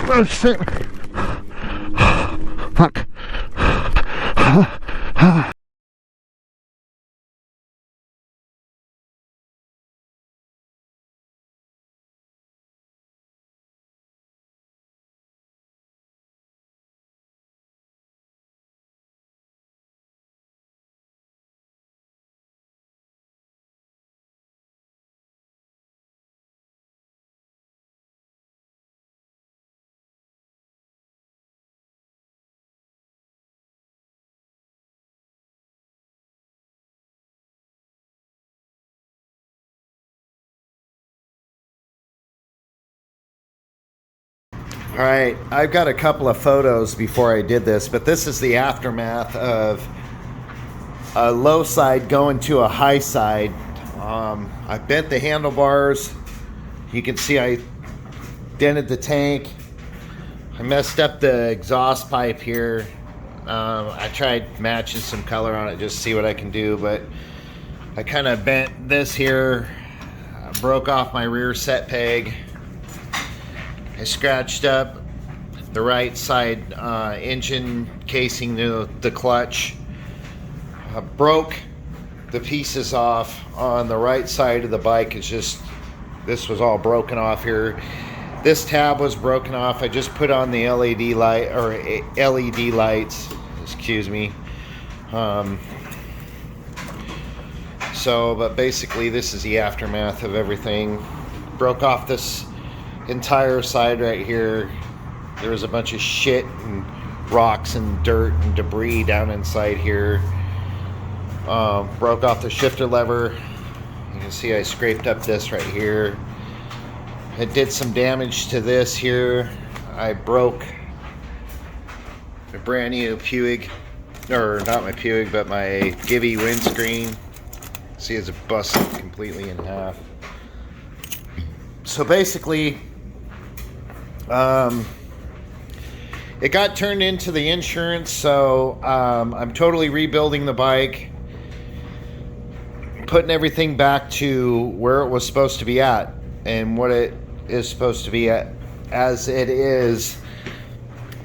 Oh shit. Fuck. All right, I've got a couple of photos before I did this, but this is the aftermath of a low side going to a high side. I bent the handlebars. You can see I dented the tank. I messed up the exhaust pipe here. I tried matching some color on it just to see what I can do, but I kind of bent this here, broke off my rear set peg. I scratched up the right side engine casing, the clutch. Broke the pieces off on the right side of the bike. It's just, this was all broken off here. This tab was broken off. I just put on the LED light, or LED lights, excuse me. But basically this is the aftermath of everything. Broke off this entire side right here. There was a bunch of shit and rocks and dirt and debris down inside here. Broke off the shifter lever. You can see I scraped up this right here. It did some damage to this here. I broke a brand new Puig, or not my Puig, but my Givy windscreen. See, it's busted completely in half. So basically, it got turned into the insurance, so I'm totally rebuilding the bike, putting everything back to where it was supposed to be at and what it is supposed to be at, as it is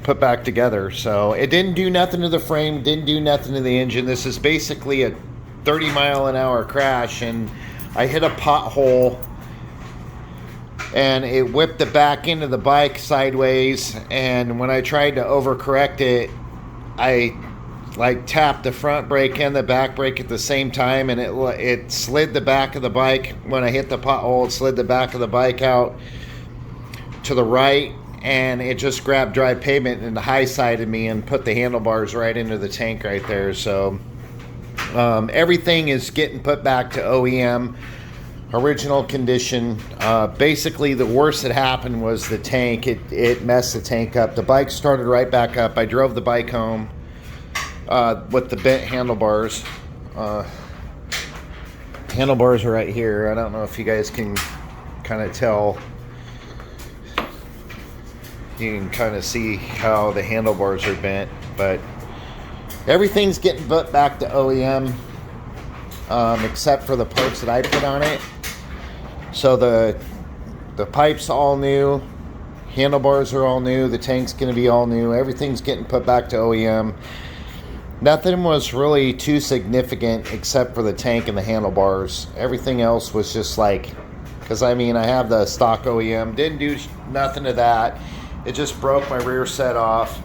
put back together. So it didn't do nothing to the frame, didn't do nothing to the engine. This is basically a 30-mile-an-hour crash, and I hit a pothole and it whipped the back end of the bike sideways, and when I tried to overcorrect it, I like tapped the front brake and the back brake at the same time, and it slid the back of the bike. When I hit the pothole, it slid the back of the bike out to the right, and it just grabbed dry pavement in the high side of me and put the handlebars right into the tank right there. So everything is getting put back to OEM original condition. Basically the worst that happened was the tank. It messed the tank up. The bike started right back up. I drove the bike home with the bent handlebars. Handlebars are right here. I don't know if you guys can kind of tell. You can kind of see how the handlebars are bent, but everything's getting put back to OEM, except for the parts that I put on it. So the pipe's all new, handlebars are all new, the tank's going to be all new, everything's getting put back to OEM. Nothing was really too significant except for the tank and the handlebars. Everything else was just like, because I mean I have the stock OEM, didn't do nothing to that. It just broke my rear set off,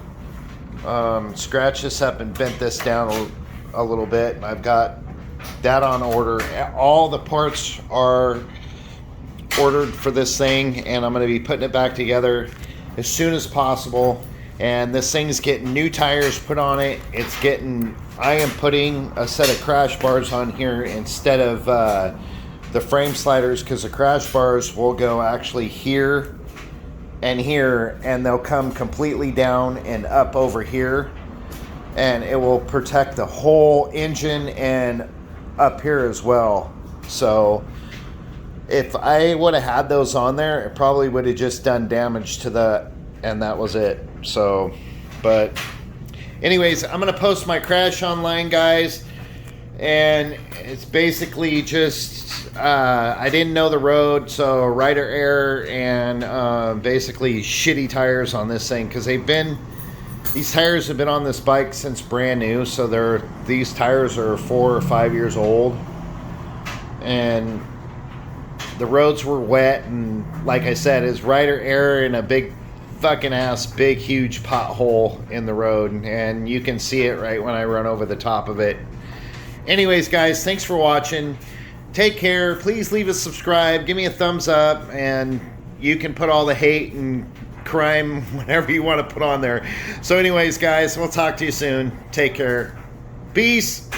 scratched this up and bent this down a little bit. I've got that on order. All the parts are ordered for this thing, and I'm going to be putting it back together as soon as possible. And this thing's getting new tires put on it. I am putting a set of crash bars on here instead of the frame sliders, because the crash bars will go actually here and here, and they'll come completely down and up over here, and it will protect the whole engine and up here as well. So if I would have had those on there, it probably would have just done damage to and that was it. So, but anyways, I'm gonna post my crash online, guys, And it's basically just I didn't know the road, so rider error and basically shitty tires on this thing, because these tires have been on this bike since brand new, so these tires are 4 or 5 years old, and the roads were wet, and like I said, it's rider error and a big fucking big huge pothole in the road, and you can see it right when I run over the top of it. Anyways, guys, thanks for watching. Take care. Please leave a subscribe. Give me a thumbs up, and you can put all the hate and crime, whatever you want to put on there. So anyways, guys, we'll talk to you soon. Take care. Peace.